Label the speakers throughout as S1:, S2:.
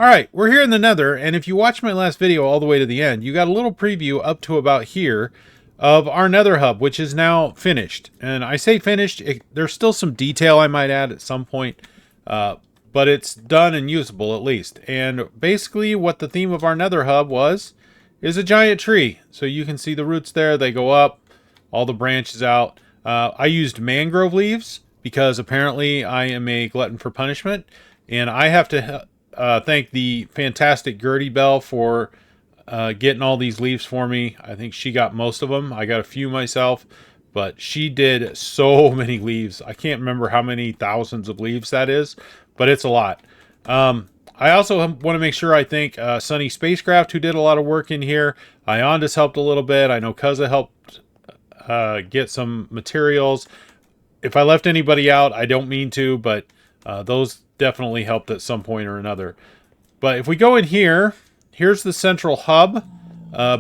S1: Alright, we're here in the Nether, and if you watch my last video all the way to the end, you got a little preview up to about here of our Nether hub, which is now finished. And I say finished, there's still some detail I might add at some point, but it's done and usable at least. And basically what the theme of our Nether hub is a giant tree. So you can see the roots there, they go up, all the branches out. I used mangrove leaves because apparently I am a glutton for punishment, and I have to thank the fantastic Gertie Bell for getting all these leaves for me. I think she got most of them. I got a few myself, but she did so many leaves. I can't remember how many thousands of leaves that is, but it's a lot. I also want to make sure I thank Sunny Spacecraft, who did a lot of work in here. Iondas helped a little bit. I know Kuzza helped get some materials. If I left anybody out, I don't mean to, but those definitely helped at some point or another. But if we go in here, here's the central hub.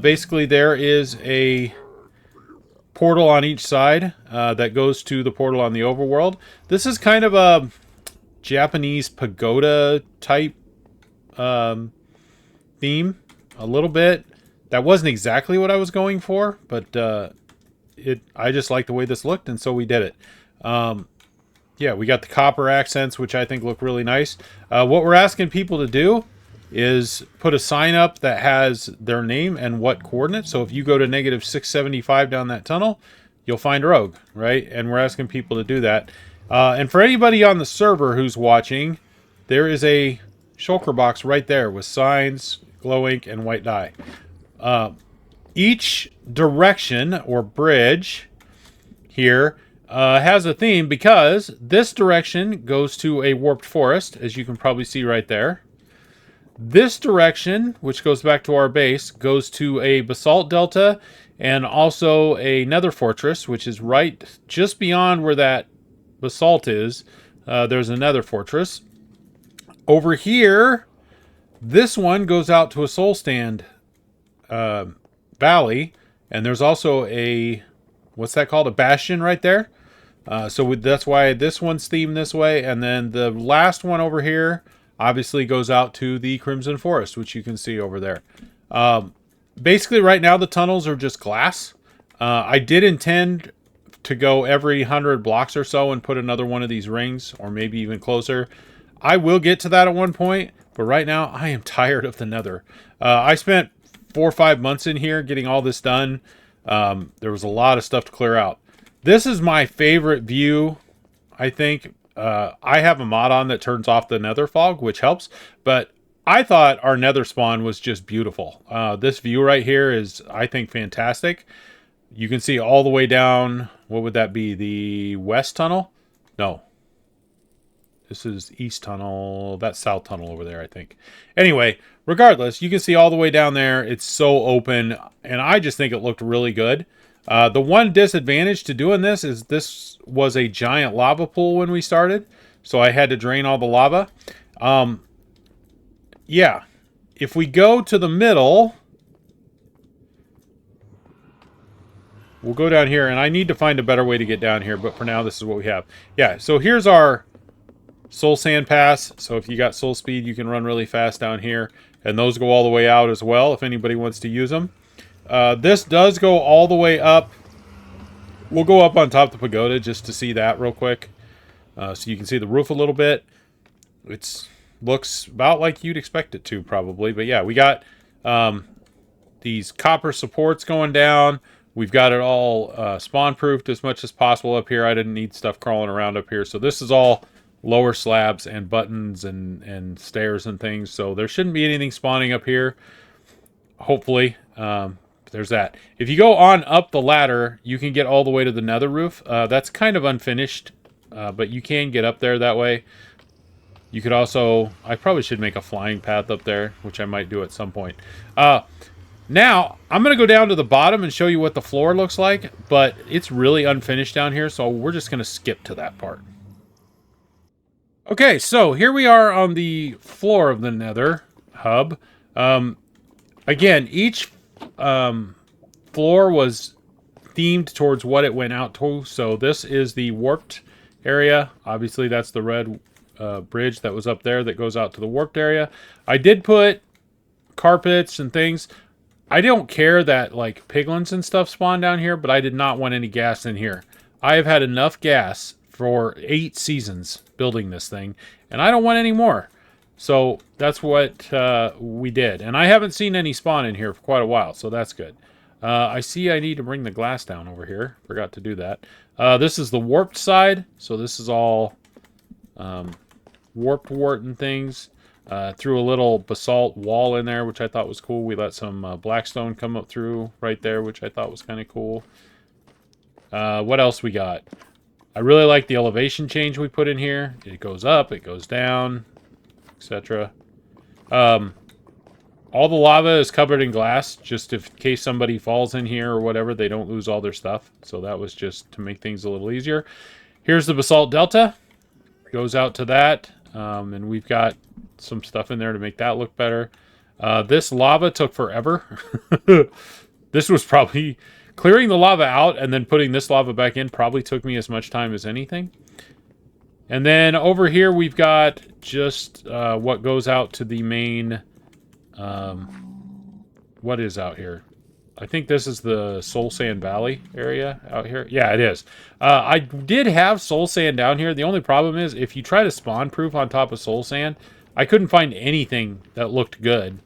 S1: Basically, there is a portal on each side that goes to the portal on the overworld. This is kind of a Japanese pagoda type theme, a little bit. That wasn't exactly what I was going for, but I just liked the way this looked, and so we did it. Yeah, we got the copper accents, which I think look really nice. What we're asking people to do is put a sign up that has their name and what coordinates. So if you go to negative 675 down that tunnel, you'll find Rogue, right? And we're asking people to do that. And for anybody on the server who's watching, there is a shulker box right there with signs, glow ink, and white dye. Each direction or bridge here has a theme, because this direction goes to a warped forest, as you can probably see right there. This direction, which goes back to our base, goes to a basalt delta and also a nether fortress, which is right just beyond where that basalt is. There's a nether fortress. Over here, this one goes out to a soul stand valley, and there's also a, what's that called? A bastion right there. So that's why this one's themed this way. And then the last one over here obviously goes out to the Crimson Forest, which you can see over there. Basically right now the tunnels are just glass. I did intend to go every 100 blocks or so and put another one of these rings, or maybe even closer. I will get to that at one point, but right now I am tired of the Nether. I spent 4 or 5 months in here getting all this done. There was a lot of stuff to clear out. This is my favorite view, I think. I have a mod on that turns off the nether fog, which helps. But I thought our nether spawn was just beautiful. This view right here is, I think, fantastic. You can see all the way down, what would that be? The west tunnel? No. This is east tunnel. That's south tunnel over there, I think. Anyway, regardless, you can see all the way down there. It's so open, and I just think it looked really good. The one disadvantage to doing this is this was a giant lava pool when we started, so I had to drain all the lava. Yeah, if we go to the middle, we'll go down here, and I need to find a better way to get down here, but for now, this is what we have. Yeah, so here's our soul sand pass. So if you got soul speed, you can run really fast down here, and those go all the way out as well if anybody wants to use them. This does go all the way up. We'll go up on top of the pagoda just to see that real quick. So you can see the roof a little bit. It looks about like you'd expect it to, probably. But yeah, we got these copper supports going down. We've got it all spawn-proofed as much as possible up here. I didn't need stuff crawling around up here. So this is all lower slabs and buttons and stairs and things. So there shouldn't be anything spawning up here, hopefully. There's that. If you go on up the ladder, you can get all the way to the nether roof. That's kind of unfinished, but you can get up there that way. You could also, I probably should make a flying path up there, which I might do at some point. Now, I'm going to go down to the bottom and show you what the floor looks like, but it's really unfinished down here, so we're just going to skip to that part. Okay, so here we are on the floor of the nether hub. Again, each floor was themed towards what it went out to. So this is the warped area. Obviously, that's the red bridge that was up there that goes out to the warped area. I did put carpets and things. I don't care that like piglins and stuff spawn down here, but I did not want any gas in here. I have had enough gas for 8 seasons building this thing, and I don't want any more. So that's what we did. And I haven't seen any spawn in here for quite a while, so that's good. I see I need to bring the glass down over here. Forgot to do that. This is the warped side, so this is all warped wart and things. Threw a little basalt wall in there, which I thought was cool. We let some blackstone come up through right there, which I thought was kind of cool. What else we got? I really like the elevation change we put in here. It goes up, it goes down, etc. All the lava is covered in glass, just in case somebody falls in here or whatever, they don't lose all their stuff. So that was just to make things a little easier. Here's the basalt delta. Goes out to that. And we've got some stuff in there to make that look better. This lava took forever. This was probably... Clearing the lava out and then putting this lava back in probably took me as much time as anything. And then over here we've got just what goes out to the main... what is out here? I think this is the Soul Sand Valley area out here. Yeah, it is. I did have Soul Sand down here. The only problem is if you try to spawn proof on top of Soul Sand, I couldn't find anything that looked good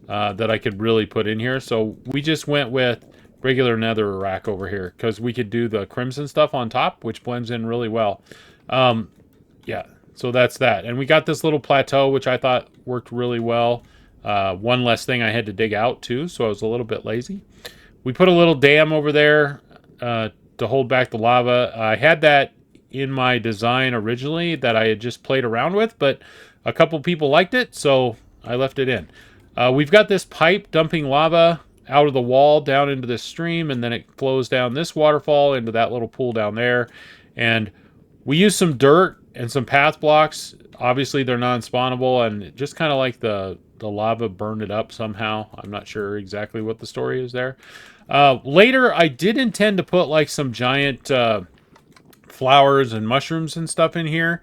S1: that I could really put in here. So we just went with regular nether rack over here because we could do the crimson stuff on top, which blends in really well. Yeah, so that's that. And we got this little plateau, which I thought worked really well. One less thing I had to dig out too, so I was a little bit lazy. We put a little dam over there to hold back the lava. I had that in my design originally that I had just played around with, but a couple people liked it, so I left it in. We've got this pipe dumping lava out of the wall down into this stream, and then it flows down this waterfall into that little pool down there. And we use some dirt and some path blocks. Obviously, they're non-spawnable, and just kind of like the lava burned it up somehow. I'm not sure exactly what the story is there. Later, I did intend to put like some giant flowers and mushrooms and stuff in here.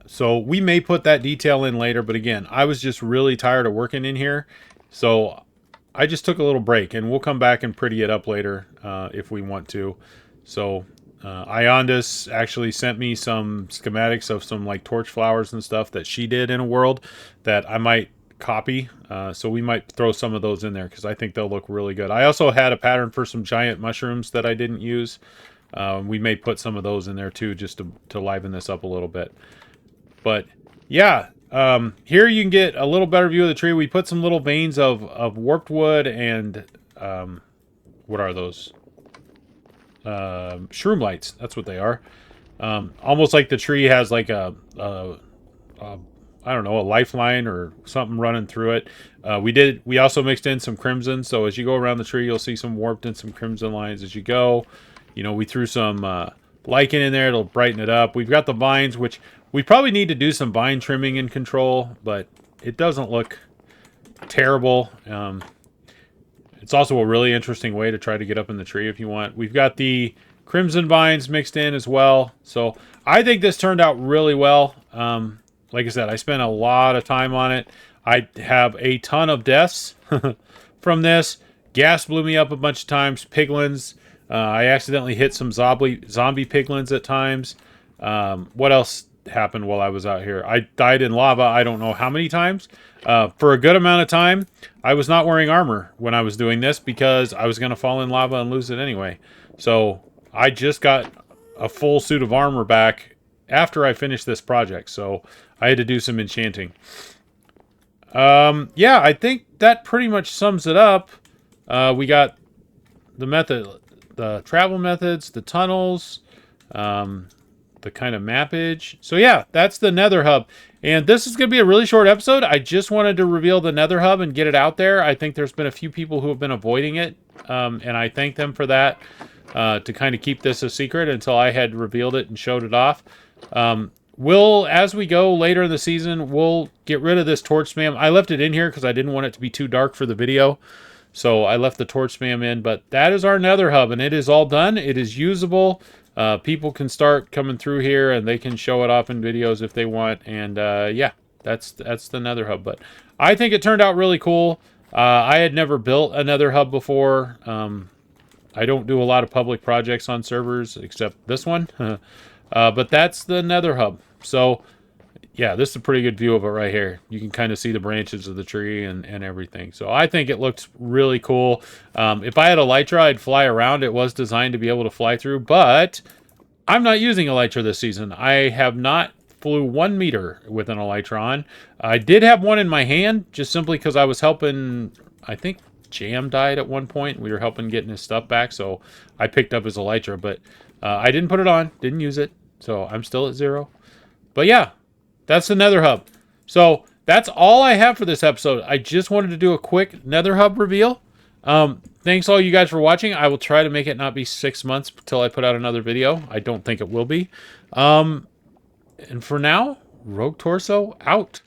S1: So we may put that detail in later, but again, I was just really tired of working in here. So I just took a little break, and we'll come back and pretty it up later if we want to. So Iondis actually sent me some schematics of some like torch flowers and stuff that she did in a world that I might copy. So we might throw some of those in there because I think they'll look really good. I also had a pattern for some giant mushrooms that I didn't use. We may put some of those in there too, just to liven this up a little bit. But yeah. Here you can get a little better view of the tree. We put some little veins of warped wood and what are those? Shroom lights. That's what they are. Almost like the tree has like a I don't know, a lifeline or something running through it. We also mixed in some crimson. So as you go around the tree, you'll see some warped and some crimson lines as you go. You know, we threw some lichen in there. It'll brighten it up. We've got the vines, which we probably need to do some vine trimming and control, but it doesn't look terrible. It's also a really interesting way to try to get up in the tree if you want. We've got the crimson vines mixed in as well. So I think this turned out really well. Like I said, I spent a lot of time on it. I have a ton of deaths from this. Gas blew me up a bunch of times. Piglins. I accidentally hit some zombie piglins at times. What else happened while I was out here? I died in lava I don't know how many times. For a good amount of time, I was not wearing armor when I was doing this because I was going to fall in lava and lose it anyway. So I just got a full suit of armor back after I finished this project. So I had to do some enchanting. Yeah, I think that pretty much sums it up. We got the travel methods, the tunnels, the kind of mappage. So yeah, that's the Nether hub. And this is going to be a really short episode. I just wanted to reveal the Nether hub and get it out there. I think there's been a few people who have been avoiding it. And I thank them for that, to kind of keep this a secret until I had revealed it and showed it off. As we go later in the season, we'll get rid of this torch spam. I left it in here because I didn't want it to be too dark for the video. So I left the torch spam in, but that is our Nether hub, and it is all done. It is usable. people can start coming through here, and they can show it off in videos if they want. And yeah, that's the Nether hub. But I think it turned out really cool. I had never built a Nether hub before. I don't do a lot of public projects on servers except this one. But that's the Nether hub. So yeah, this is a pretty good view of it right here. You can kind of see the branches of the tree and everything. So I think it looks really cool. If I had Elytra, I'd fly around. It was designed to be able to fly through, but I'm not using Elytra this season. I have not flew 1 meter with an Elytra on. I did have one in my hand, just simply because I was helping, I think Jam died at one point. We were helping getting his stuff back, so I picked up his Elytra, but I didn't put it on, didn't use it, so I'm still at 0. But yeah, that's the Nether hub. So that's all I have for this episode. I just wanted to do a quick Nether hub reveal. Thanks all you guys for watching. I will try to make it not be 6 months until I put out another video. I don't think it will be. And for now, Rogue Torso out.